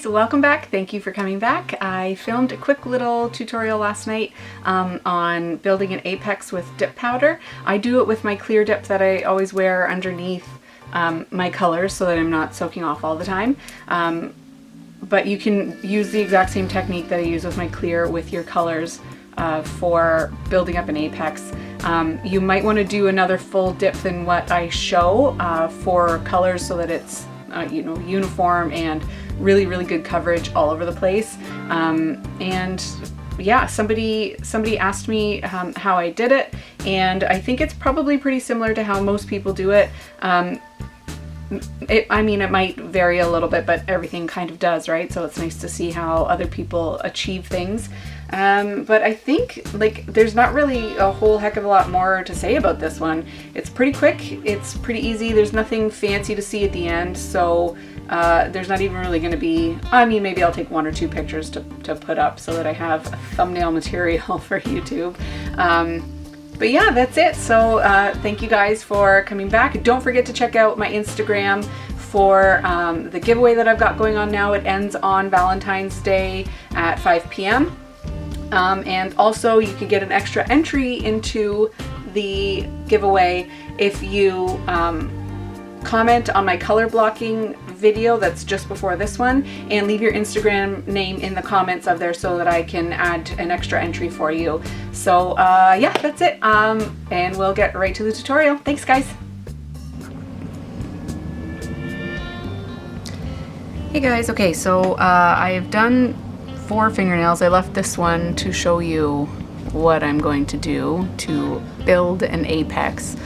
guys, welcome back. Thank you for coming back. I filmed a quick little tutorial last night on building an apex with dip powder. I do it with my clear dip that I always wear underneath my colors so that I'm not soaking off all the time. But you can use the exact same technique that I use with my clear with your colors for building up an apex. You might want to do another full dip than what I show for colors so that it's uniform and really good coverage all over the place. And yeah, somebody asked me how I did it, and I think it's probably pretty similar to how most people do it. It might vary a little bit, but everything kind of does, right? So it's nice to see how other people achieve things. But I think there's not really a whole heck of a lot more to say about this one. It's pretty quick, it's pretty easy, there's nothing fancy to see at the end, so there's not even really going to be, maybe I'll take one or two pictures to put up so that I have thumbnail material for YouTube. But yeah, that's it. So thank you guys for coming back. Don't forget to check out my Instagram for the giveaway that I've got going on now. It ends on Valentine's Day at 5 p.m. And also you can get an extra entry into the giveaway if you comment on my color blocking video that's just before this one and leave your Instagram name in the comments of there so that I can add an extra entry for you. So yeah, that's it. And we'll get right to the tutorial. Thanks guys. Hey guys, okay, so I've done 4 fingernails. I left this one to show you what I'm going to do to build an apex.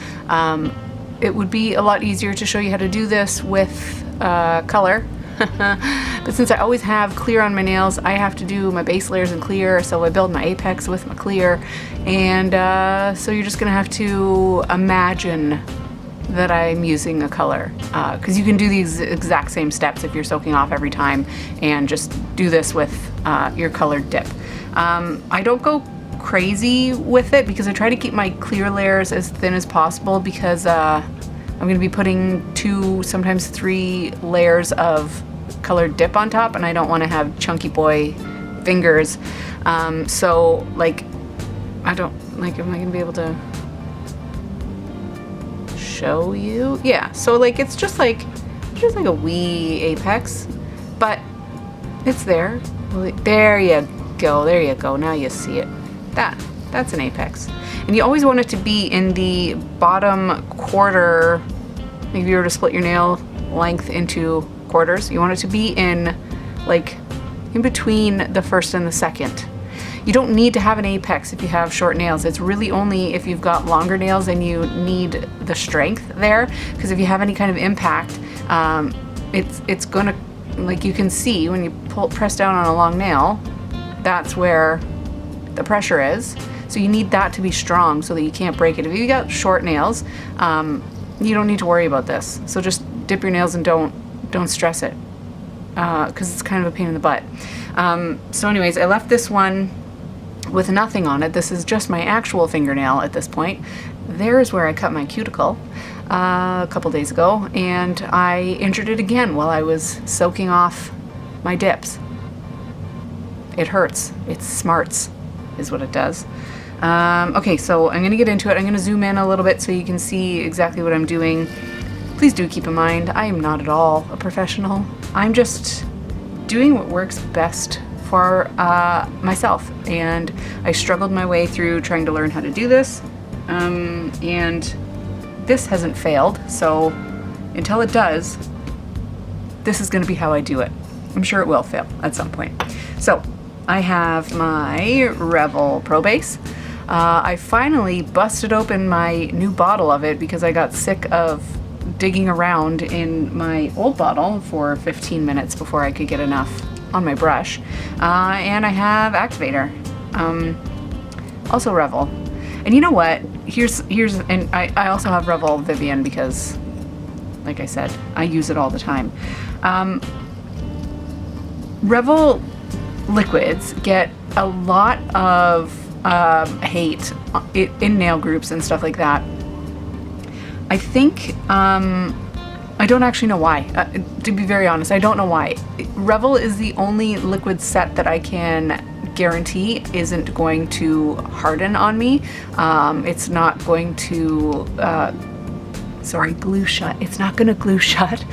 It would be a lot easier to show you how to do this with color, but since I always have clear on my nails, I have to do my base layers in clear, so I build my apex with my clear, and so you're just gonna have to imagine that I'm using a color, because you can do these exact same steps if you're soaking off every time, and just do this with your colored dip. I don't go crazy with it because I try to keep my clear layers as thin as possible, because I'm going to be putting 2, sometimes 3 layers of colored dip on top, and I don't want to have chunky boy fingers. So I don't am I going to be able to show you? Yeah, so it's just like a wee apex, but it's there. There you go, now you see it. That's an apex. And you always want it to be in the bottom quarter. If you were to split your nail length into quarters, you want it to be in between the first and the second. You don't need to have an apex if you have short nails. It's really only if you've got longer nails and you need the strength there, because if you have any kind of impact, it's gonna, you can see when you press down on a long nail, that's where the pressure is. So you need that to be strong so that you can't break it. If you got short nails, you don't need to worry about this. So just dip your nails and don't stress it, because it's kind of a pain in the butt. So anyways, I left this one with nothing on it. This is just my actual fingernail at this point. There's where I cut my cuticle a couple days ago, and I injured it again while I was soaking off my dips. It hurts. It smarts is what it does. Okay, so I'm going to get into it. I'm going to zoom in a little bit so you can see exactly what I'm doing. Please do keep in mind, I am not at all a professional. I'm just doing what works best for myself, and I struggled my way through trying to learn how to do this, and this hasn't failed, so until it does, this is going to be how I do it. I'm sure it will fail at some point. So I have my Revel Pro Base. I finally busted open my new bottle of it because I got sick of digging around in my old bottle for 15 minutes before I could get enough on my brush. And I have Activator, also Revel. And you know what? And I also have Revel Vivian because, like I said, I use it all the time. Revel liquids get a lot of hate in nail groups and stuff like that. I think I don't actually know why. To be very honest, I don't know why. Revel is the only liquid set that I can guarantee isn't going to harden on me. It's not going to, glue shut. It's not going to glue shut.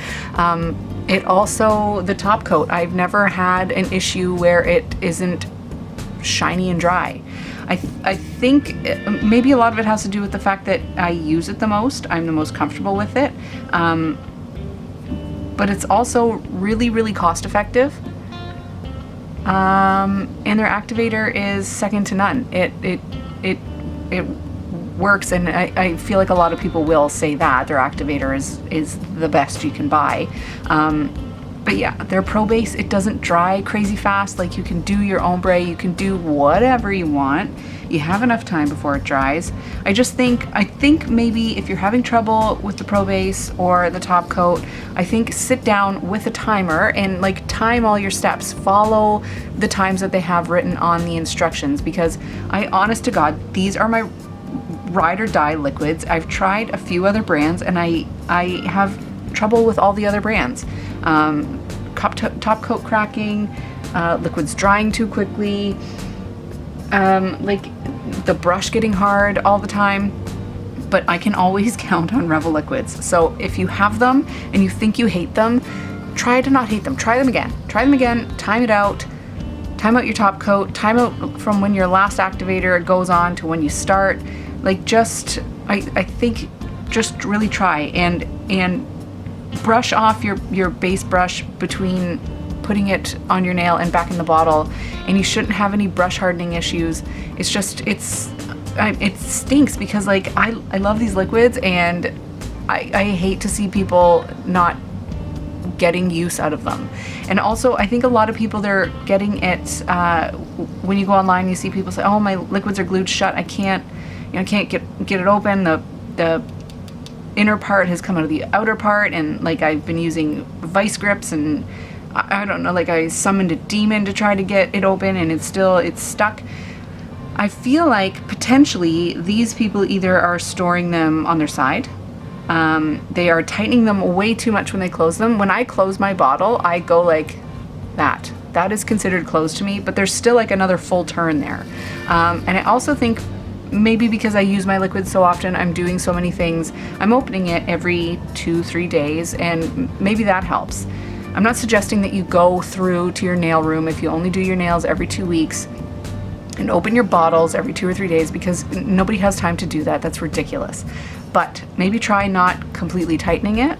It also, the top coat, I've never had an issue where it isn't shiny and dry. I think maybe a lot of it has to do with the fact that I use it the most. I'm the most comfortable with it. But it's also really, really cost effective. And their activator is second to none. It works, and I feel like a lot of people will say that their activator is the best you can buy. But yeah, their Pro Base, it doesn't dry crazy fast. Like, you can do your ombre, you can do whatever you want. You have enough time before it dries. I think maybe if you're having trouble with the Pro Base or the top coat, I think sit down with a timer and like time all your steps. Follow the times that they have written on the instructions, because honest to God, these are my ride or die liquids. I've tried a few other brands and I have trouble with all the other brands. Top coat cracking, liquids drying too quickly, like the brush getting hard all the time. But I can always count on Revel liquids. So if you have them and you think you hate them, try to not hate them. Try them again. Time it out. Time out your top coat. Time out from when your last activator goes on to when you start. Like, I think just really try and brush off your base brush between putting it on your nail and back in the bottle, and you shouldn't have any brush hardening issues. It's just, it stinks because like I love these liquids, and I hate to see people not getting use out of them. And also, I think a lot of people, they're getting it, when you go online, you see people say, oh, my liquids are glued shut, I can't get it open, the inner part has come out of the outer part, and like I've been using vice grips, and I don't know, like I summoned a demon to try to get it open, and it's stuck. I feel like potentially these people either are storing them on their side, they are tightening them way too much when they close them. When I close my bottle, I go like that. That is considered closed to me, but there's still like another full turn there. And I also think maybe because I use my liquid so often, I'm doing so many things, I'm opening it every 2-3 days, and maybe that helps. I'm not suggesting that you go through to your nail room if you only do your nails every 2 weeks and open your bottles every 2 or 3 days, because nobody has time to do that. That's ridiculous. But maybe try not completely tightening it.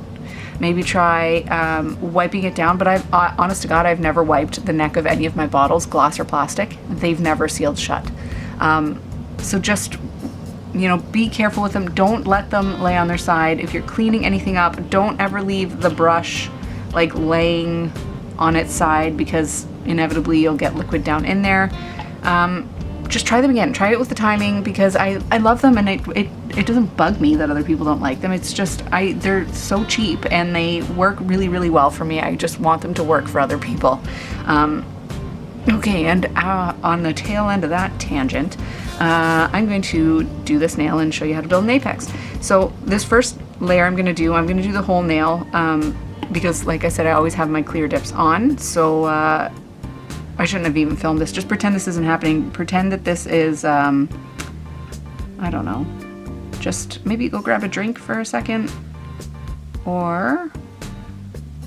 Maybe try wiping it down. But honest to God, I've never wiped the neck of any of my bottles, glass or plastic. They've never sealed shut. So just, be careful with them. Don't let them lay on their side. If you're cleaning anything up, don't ever leave the brush like laying on its side, because inevitably you'll get liquid down in there. Just try them again. Try it with the timing, because I love them, and it doesn't bug me that other people don't like them. It's just, they're so cheap and they work really, really well for me. I just want them to work for other people. Okay, and on the tail end of that tangent, I'm going to do this nail and show you how to build an apex. So this first layer I'm going to do the whole nail, because like I said, I always have my clear dips on, so I shouldn't have even filmed this. Just pretend this isn't happening. Pretend that this is, I don't know, just maybe go grab a drink for a second, or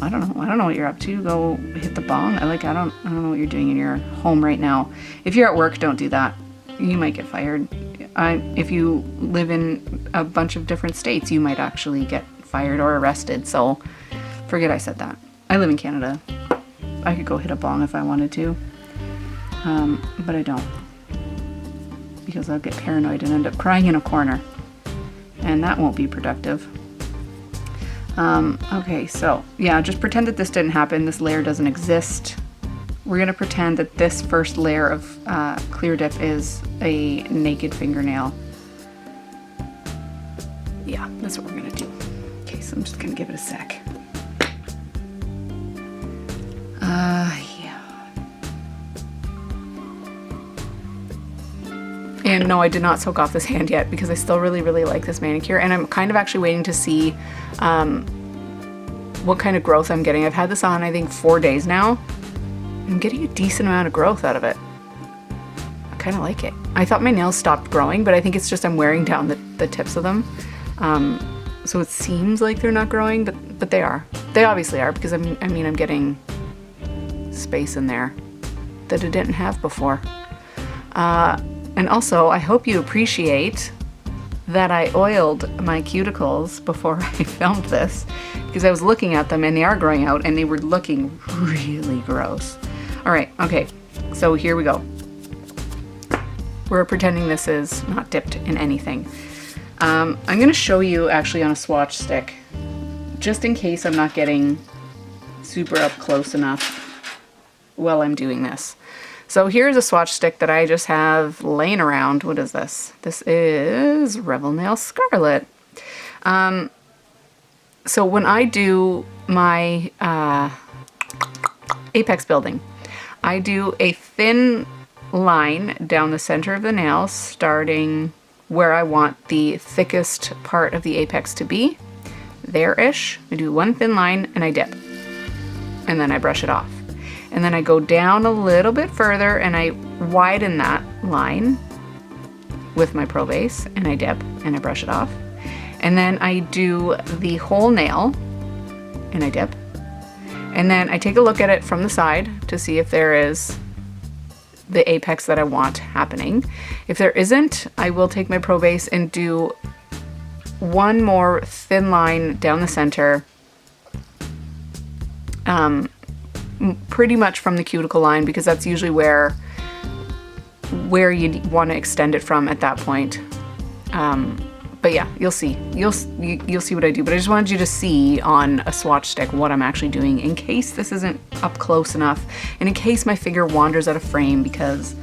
I don't know what you're up to. Go hit the bong. I don't know what you're doing in your home right now. If you're at work, don't do that. You might get fired. If you live in a bunch of different states, you might actually get fired or arrested. So forget I said that. I live in Canada. I could go hit a bong if I wanted to, but I don't, because I'll get paranoid and end up crying in a corner, and that won't be productive. Okay, so yeah, just pretend that this didn't happen. This layer doesn't exist. We're going to pretend that this first layer of clear dip is a naked fingernail. Yeah, that's what we're going to do. Okay, so I'm just going to give it a sec. Yeah. And no, I did not soak off this hand yet, because I still really, really like this manicure, and I'm kind of actually waiting to see what kind of growth I'm getting. I've had this on, I think, 4 days now. I'm getting a decent amount of growth out of it. I kind of like it. I thought my nails stopped growing, but I think it's just I'm wearing down the tips of them. So it seems like they're not growing, but they are. They obviously are, because I'm getting space in there that it didn't have before. And also, I hope you appreciate that I oiled my cuticles before I filmed this, because I was looking at them and they are growing out and they were looking really gross. All right, okay, so here we go. We're pretending this is not dipped in anything. I'm gonna show you actually on a swatch stick, just in case I'm not getting super up close enough while I'm doing this. So here's a swatch stick that I just have laying around. What is this? This is Revel Nail Scarlet. So when I do my apex building, I do a thin line down the center of the nail, starting where I want the thickest part of the apex to be, there-ish. I do one thin line and I dip, and then I brush it off. And then I go down a little bit further and I widen that line with my Pro Base, and I dip and I brush it off. And then I do the whole nail and I dip. And then I take a look at it from the side to see if there is the apex that I want happening. If there isn't, I will take my Pro Base and do one more thin line down the center, pretty much from the cuticle line, because that's usually where you want to extend it from at that point. But yeah, you'll see what I do. But I just wanted you to see on a swatch stick what I'm actually doing, in case this isn't up close enough, and in case my finger wanders out of frame, because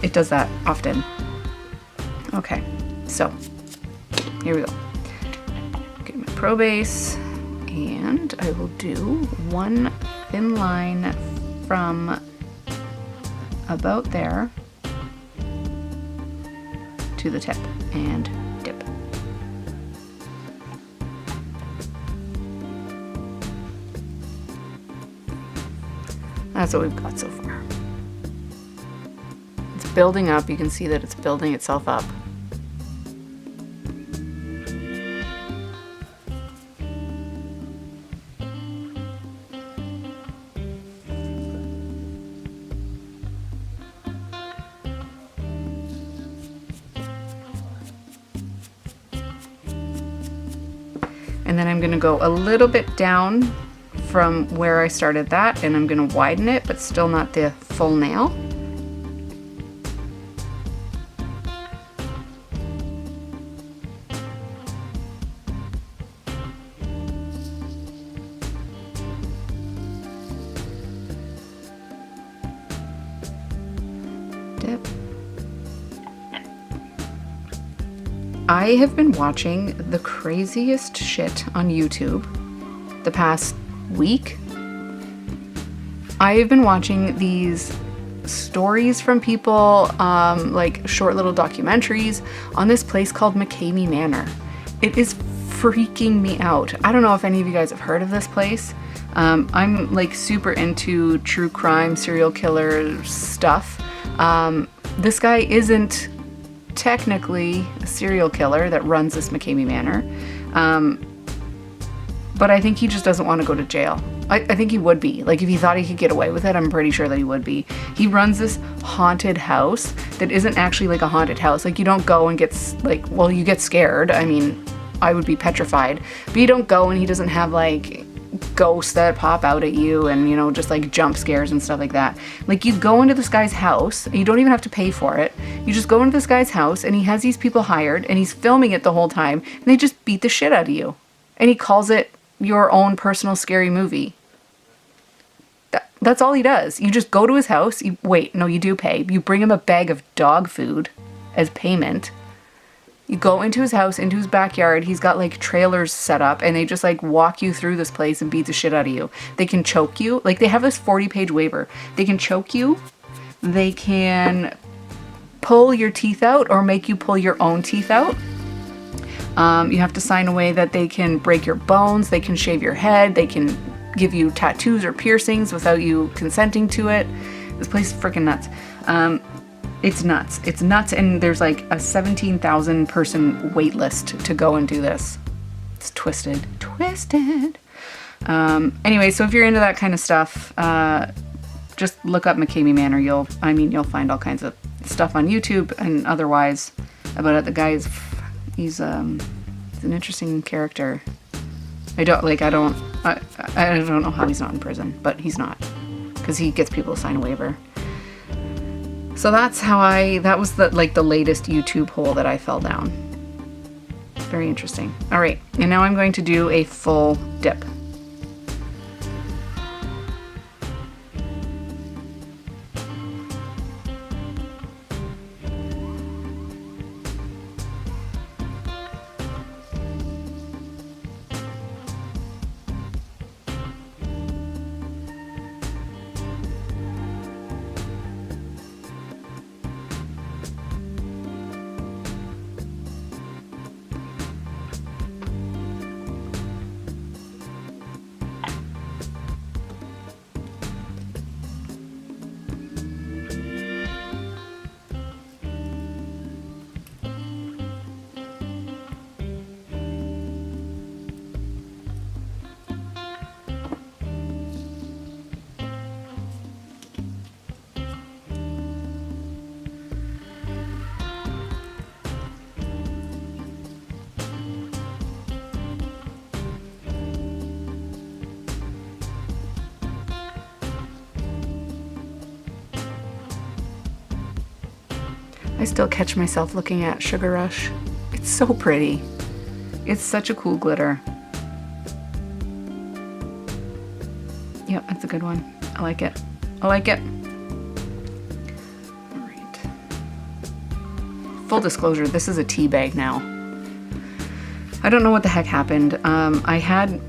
it does that often. Okay, so here we go. Get my Pro Base, and I will do one thin line from about there to the tip and dip. That's what we've got so far. It's building up. You can see that it's building itself up. And then I'm going to go a little bit down from where I started that, and I'm going to widen it, but still not the full nail. Dip. I have been watching the craziest shit on YouTube the past week. I have been watching these stories from people, like short little documentaries on this place called McKamey Manor. It is freaking me out. I don't know if any of you guys have heard of this place. I'm like super into true crime, serial killer stuff. This guy isn't technically a serial killer that runs this McKamey Manor. But I think he just doesn't want to go to jail. I think he would be. Like, if he thought he could get away with it, I'm pretty sure that he would be. He runs this haunted house that isn't actually like a haunted house. Like, you don't go and get, like, well, you get scared. I mean, I would be petrified. But you don't go, and he doesn't have, like, ghosts that pop out at you and, you know, just, like, jump scares and stuff like that. Like, you go into this guy's house, and you don't even have to pay for it. You just go into this guy's house, and he has these people hired, and he's filming it the whole time, and they just beat the shit out of you. And he calls it your own personal scary movie. That's all he does. You just go to his house. You do pay. You bring him a bag of dog food as payment. You go into his house, into his backyard. He's got like trailers set up, and they just like walk you through this place and beat the shit out of you. They can choke you. Like, they have this 40-page waiver. They can choke you. They can pull your teeth out or make you pull your own teeth out. You have to sign away that they can break your bones, they can shave your head, they can give you tattoos or piercings without you consenting to it. This place is freaking nuts. It's nuts. It's nuts, and there's like a 17,000 person wait list to go and do this. It's twisted. Twisted. Anyway, so if you're into that kind of stuff, just look up McCamey Manor. You'll find all kinds of stuff on YouTube and otherwise about it. The guy is, he's an interesting character. I don't know how he's not in prison, but he's not, because he gets people to sign a waiver. So that was the latest YouTube hole that I fell down. Very interesting. All right, and now I'm going to do a full dip. I still catch myself looking at Sugar Rush. It's so pretty. It's such a cool glitter. Yep, that's a good one. I like it. I like it. All right. Full disclosure, this is a tea bag now. I don't know what the heck happened. I had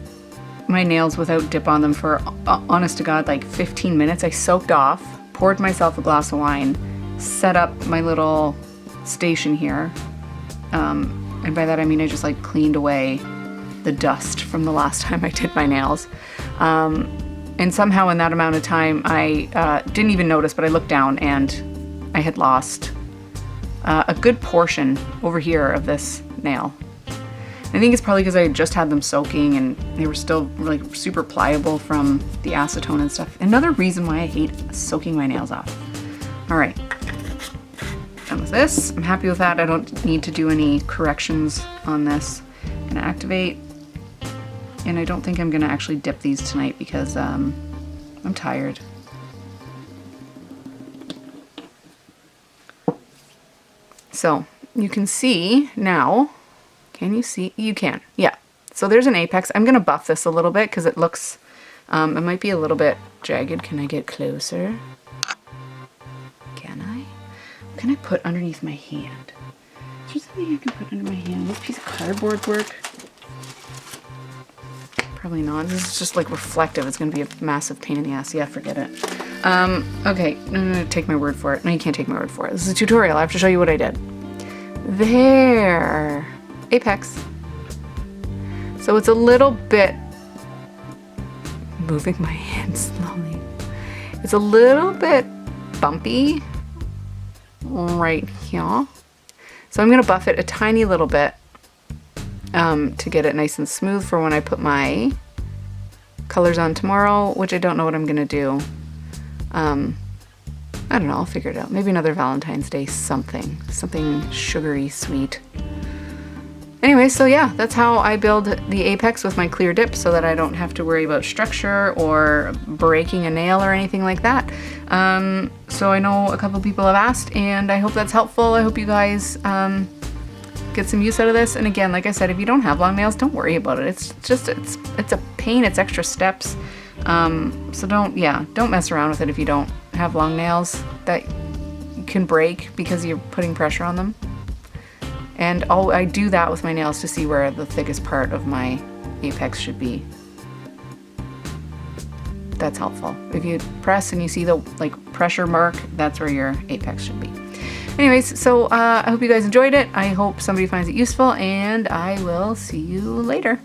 my nails without dip on them for, honest to God, like 15 minutes. I soaked off, poured myself a glass of wine, set up my little station here, and by that I mean I just like cleaned away the dust from the last time I did my nails, and somehow in that amount of time I didn't even notice, but I looked down and I had lost a good portion over here of this nail. I think it's probably because I had just had them soaking and they were still like super pliable from the acetone and stuff. Another reason why I hate soaking my nails off. All right. Done with this. I'm happy with that. I don't need to do any corrections on this. I'm gonna activate, and I don't think I'm gonna actually dip these tonight because I'm tired. So you can see now. Can you see? You can. Yeah. So there's an apex. I'm gonna buff this a little bit because it looks. It might be a little bit jagged. Can I get closer? What can I put underneath my hand? Is there something I can put under my hand? This piece of cardboard work? Probably not. This is just like reflective. It's going to be a massive pain in the ass. Yeah, forget it. Okay, no, take my word for it. No, you can't take my word for it. This is a tutorial. I have to show you what I did. There. Apex. So it's a little bit... moving my hand slowly. It's a little bit bumpy right here. So I'm going to buff it a tiny little bit to get it nice and smooth for when I put my colors on tomorrow, which I don't know what I'm going to do. I don't know, I'll figure it out. Maybe another Valentine's Day something sugary sweet. Anyway, so yeah, that's how I build the apex with my clear dip so that I don't have to worry about structure or breaking a nail or anything like that. So I know a couple people have asked, and I hope that's helpful. I hope you guys get some use out of this. And again, like I said, if you don't have long nails, don't worry about it. It's a pain, it's extra steps. So don't mess around with it if you don't have long nails that can break because you're putting pressure on them. And I do that with my nails to see where the thickest part of my apex should be. That's helpful. If you press and you see the pressure mark, that's where your apex should be. Anyways, so I hope you guys enjoyed it. I hope somebody finds it useful, and I will see you later.